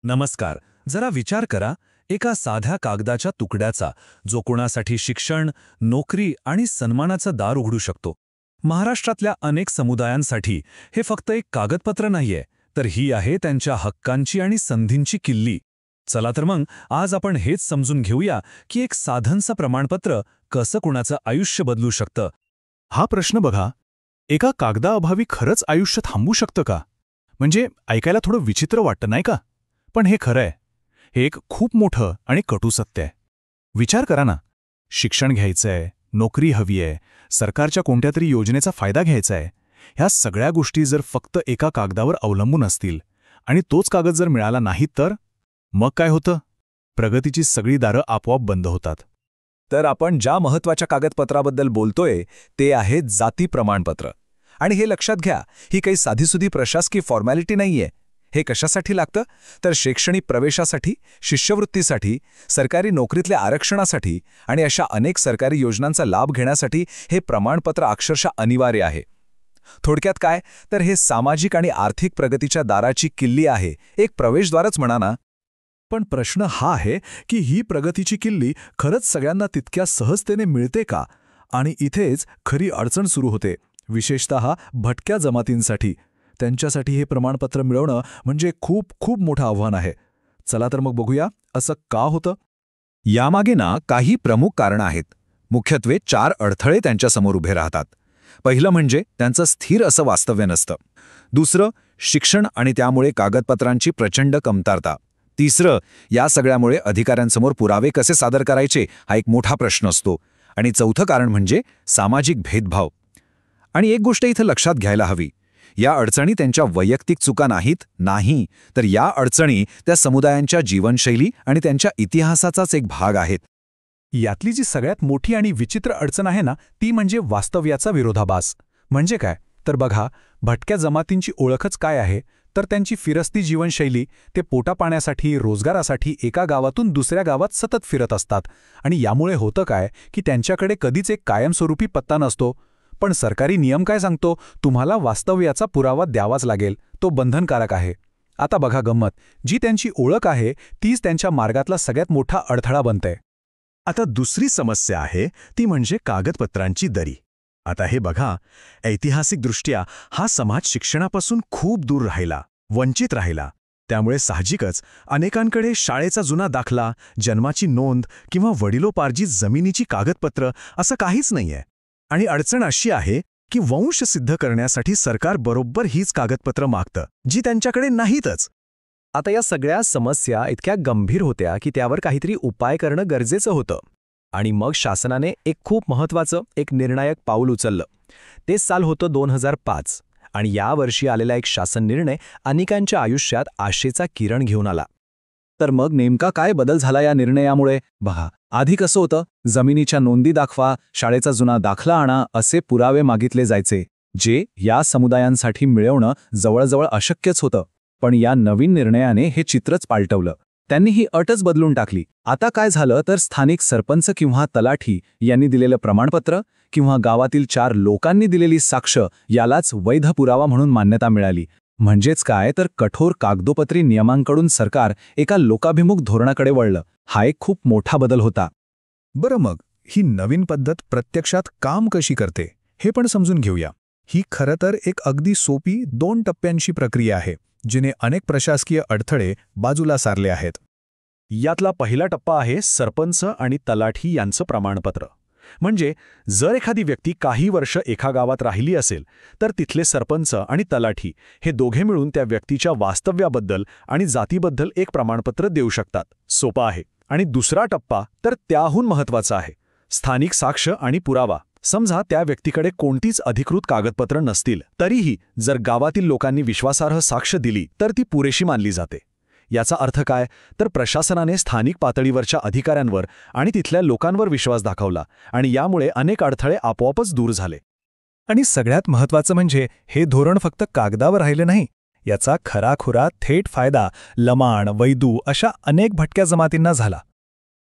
नमस्कार. जरा विचार करा, एका साध्या कागदाच्या तुकड्याचा जो कोणासाठी शिक्षण, नोकरी आणि सन्मानाचं दार उघडू शकतो. महाराष्ट्रातल्या अनेक समुदायांसाठी हे फक्त एक कागदपत्र नाहीये, तर ही आहे त्यांच्या हक्कांची आणि संधींची किल्ली. चला तर मग आज आपण हेच समजून घेऊया की एक साधनचं प्रमाणपत्र कसं कुणाचं आयुष्य बदलू शकतं. हा प्रश्न बघा, एका कागदाअभावी खरंच आयुष्य थांबू शकतं का? म्हणजे ऐकायला थोडं विचित्र वाटतं नाही का? पण हे खरं आहे. हे एक खूप मोठं आणि कटू सत्य आहे. विचार करा ना, शिक्षण घ्यायचंय, नोकरी हवी आहे, सरकारच्या कोणत्या तरी योजनेचा फायदा घ्यायचा आहे. ह्या सगळ्या गोष्टी जर फक्त एका कागदावर अवलंबून असतील आणि तोच कागद जर मिळाला नाही तर मग काय होतं? प्रगतीची सगळी दारं आपोआप बंद होतात. तर आपण ज्या महत्त्वाच्या कागदपत्राबद्दल बोलतोय ते आहे जाती प्रमाणपत्र. आणि हे लक्षात घ्या, ही काही साधीसुधी प्रशासकीय फॉर्मॅलिटी नाहीये. हे कशासाठी लागतं? तर शैक्षणिक प्रवेशासाठी, शिष्यवृत्तीसाठी, सरकारी नोकरीतल्या आरक्षणासाठी आणि अशा अनेक सरकारी योजनांचा लाभ घेण्यासाठी हे प्रमाणपत्र अक्षरशः अनिवार्य आहे. थोडक्यात काय, तर हे सामाजिक आणि आर्थिक प्रगतीच्या दाराची किल्ली आहे, एक प्रवेशद्वारच म्हणा ना. पण प्रश्न हा आहे की ही प्रगतीची किल्ली खरंच सगळ्यांना तितक्या सहजतेने मिळते का? आणि इथेच खरी अडचण सुरू होते, विशेषतः भटक्या जमातींसाठी. त्यांच्यासाठी हे प्रमाणपत्र मिळवणं म्हणजे खूप खूप मोठं आव्हान आहे. चला तर मग बघूया असं का होतं. यामागे ना काही प्रमुख कारणं आहेत. मुख्यत्वे 4 अडथळे त्यांच्यासमोर उभे राहतात. पहिलं म्हणजे त्यांचं स्थिर असं वास्तव्य नसतं. दुसरं, शिक्षण आणि त्यामुळे कागदपत्रांची प्रचंड कमतरता. तिसरं, या सगळ्यामुळे अधिकाऱ्यांसमोर पुरावे कसे सादर करायचे हा एक मोठा प्रश्न असतो. आणि चौथं कारण म्हणजे सामाजिक भेदभाव. आणि एक गोष्ट इथं लक्षात घ्यायला हवी, या अडचणी त्यांच्या वैयक्तिक चुका नाहीत, नाही, तर या अडचणी त्या समुदायांच्या जीवनशैली आणि त्यांच्या इतिहासाचाच एक भाग आहेत. यातली जी सगळ्यात मोठी आणि विचित्र अडचण आहे ना, ती म्हणजे वास्तव्याचा विरोधाभास. म्हणजे काय? तर बघा, भटक्या जमातींची ओळखच काय आहे? तर त्यांची फिरस्ती जीवनशैली. ते पोटापाण्यासाठी, रोजगारासाठी एका गावातून दुसऱ्या गावात सतत फिरत असतात. आणि यामुळे होतं काय की त्यांच्याकडे कधीच एक कायमस्वरूपी पत्ता नसतो. पण सरकारी नियम काय सांगतो? तुम्हाला वास्तव्याचा पुरावा द्यावाच लागेल, तो बंधनकारक आहे. आता बघा गंमत, जी त्यांची ओळख आहे तीच त्यांच्या मार्गातला सगळ्यात मोठा अडथळा बनते. आता दुसरी समस्या आहे ती म्हणजे कागदपत्रांची दरी. आता हे बघा, ऐतिहासिकदृष्ट्या हा समाज शिक्षणापासून खूप दूर राहिला, वंचित राहिला. त्यामुळे साहजिकच अनेकांकडे शाळेचा जुना दाखला, जन्माची नोंद किंवा वडिलोपार्जित जमिनीची कागदपत्र असं काहीच नाहीये. आणि अडचण अशी आहे की वंश सिद्ध करण्यासाठी सरकार बरोबर हीच कागदपत्र मागतं, जी त्यांच्याकडे नाहीतच. आता या सगळ्या समस्या इतक्या गंभीर होत्या की त्यावर काहीतरी उपाय करणं गरजेचं होतं. आणि मग शासनाने एक खूप महत्त्वाचं, एक निर्णायक पाऊल उचललं. तेच साल होतं 2005. आणि यावर्षी आलेला एक शासन निर्णय अनेकांच्या आयुष्यात आशेचा किरण घेऊन आला. तर मग नेमका काय बदल झाला या निर्णयामुळे? बघा, आधी कसं होतं, जमिनीच्या नोंदी दाखवा, शाळेचा जुना दाखला आणा असे पुरावे मागितले जायचे, जे या समुदायांसाठी मिळवणं जवळजवळ अशक्यच होतं. पण या नवीन निर्णयाने हे चित्रच पालटवलं. त्यांनी ही अटच बदलून टाकली. आता काय झालं तर स्थानिक सरपंच किंवा तलाठी यांनी दिलेलं प्रमाणपत्र किंवा गावातील 4 लोकांनी दिलेली साक्ष यालाच वैध पुरावा म्हणून मान्यता मिळाली. म्हणजेच काय तर कठोर कागदोपत्री नियमांकडून सरकार एका लोकाभिमुख धोरणाकडे वळलं. हा एक खूप मोठा बदल होता. बरं, मग ही नवीन पद्धत प्रत्यक्षात काम कशी करते हे पण समजून घेऊया. ही खरं तर एक अगदी सोपी 2 टप्प्यांची प्रक्रिया आहे, जिने अनेक प्रशासकीय अडथळे बाजूला सारले आहेत. यातला पहिला टप्पा आहे सरपंच आणि तलाठी यांचं प्रमाणपत्र. म्हणजे जर एखादी व्यक्ती काही वर्ष एका गावात राहिली असेल तर तिथले सरपंच आणि तलाठी हे दोघे मिळून त्या व्यक्तीच्या वास्तव्याबद्दल आणि जातीबद्दल एक प्रमाणपत्र देऊ शकतात. सोपा आहे. आणि दुसरा टप्पा तर त्याहून महत्त्वाचा आहे, स्थानिक साक्ष आणि पुरावा. समजा त्या व्यक्तीकडे कोणतीच अधिकृत कागदपत्र नसतील, तरीही जर गावातील लोकांनी विश्वासार्ह साक्ष दिली तर ती पुरेशी मानली जाते. याचा अर्थ काय तर प्रशासनाने स्थानिक पातळीवरच्या अधिकाऱ्यांवर आणि तिथल्या लोकांवर विश्वास दाखवला आणि यामुळे अनेक अडथळे आपोआपच दूर झाले. आणि सगळ्यात महत्त्वाचं म्हणजे हे धोरण फक्त कागदावर राहिलं नाही. याचा खराखुरा थेट फायदा लमाण, वैदू अशा अनेक भटक्या जमातींना झाला.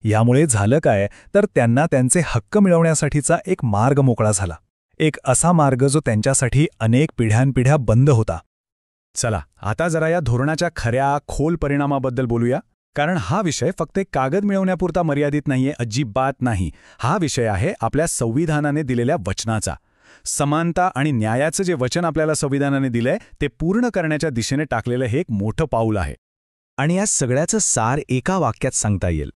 यामुळे झालं काय तर त्यांना त्यांचे हक्क मिळवण्यासाठीचा एक मार्ग मोकळा झाला. एक असा मार्ग जो त्यांच्यासाठी अनेक पिढ्यानपिढ्या बंद होता. चला आता जरा या धोरणाच्या खऱ्या खोल परिणामाबद्दल बोलूया, कारण हा विषय फक्त एक कागद मिळवण्यापुरता मर्यादित नाहीये, अजिबात नाही. हा विषय आहे आपल्या संविधानाने दिलेल्या वचनाचा. समानता आणि न्यायाचं जे वचन आपल्याला संविधानाने दिलंय ते पूर्ण करण्याच्या दिशेने टाकलेलं हे एक मोठं पाऊल आहे. आणि या सगळ्याचं सार एका वाक्यात सांगता येईल.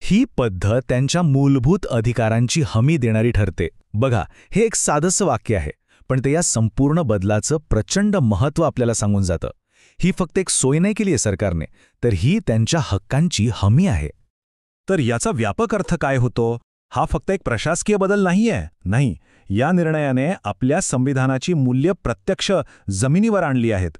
ही पद्धत त्यांच्या मूलभूत अधिकारांची हमी देणारी ठरते. बघा, हे एक साधंसं वाक्य आहे, पण ते या संपूर्ण बदलाचं प्रचंड महत्त्व आपल्याला सांगून जातं. ही फक्त एक सोय नाही केली आहे सरकारने, तर ही त्यांच्या हक्कांची हमी आहे. तर याचा व्यापक अर्थ काय होतो? हा फक्त एक प्रशासकीय बदल नाहीये. नाही, या निर्णयाने आपल्या संविधानाची मूल्य प्रत्यक्ष जमिनीवर आणली आहेत.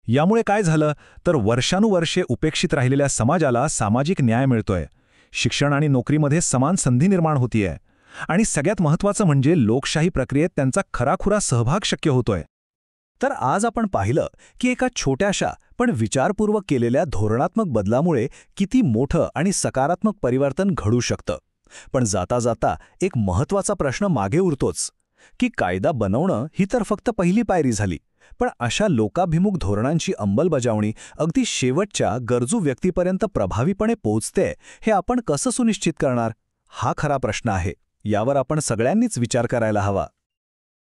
यामुळे काय झालं तर वर्षानुवर्षे उपेक्षित राहिलेल्या समाजाला सामाजिक न्याय मिळतोय. शिक्षण आणि नोकरीमध्ये समान संधी निर्माण होतीये. आणि सगळ्यात महत्त्वाचं म्हणजे लोकशाही प्रक्रियेत त्यांचा खराखुरा सहभाग शक्य होतोय. तर आज आपण पाहिलं की एका छोट्याशा पण विचारपूर्वक केलेल्या धोरणात्मक बदलामुळे किती मोठं आणि सकारात्मक परिवर्तन घडू शकतं. पण जाता जाता एक महत्त्वाचा प्रश्न मागे उरतोच की कायदा बनवणं ही तर फक्त पहिली पायरी झाली, पण अशा लोकाभिमुख धोरणांची अंमलबजावणी अगदी शेवटच्या गरजू व्यक्तीपर्यंत प्रभावीपणे पोहोचते हे आपण कसं सुनिश्चित करणार? हा खरा प्रश्न आहे. यावर आपण सगळ्यांनीच विचार करायला हवा.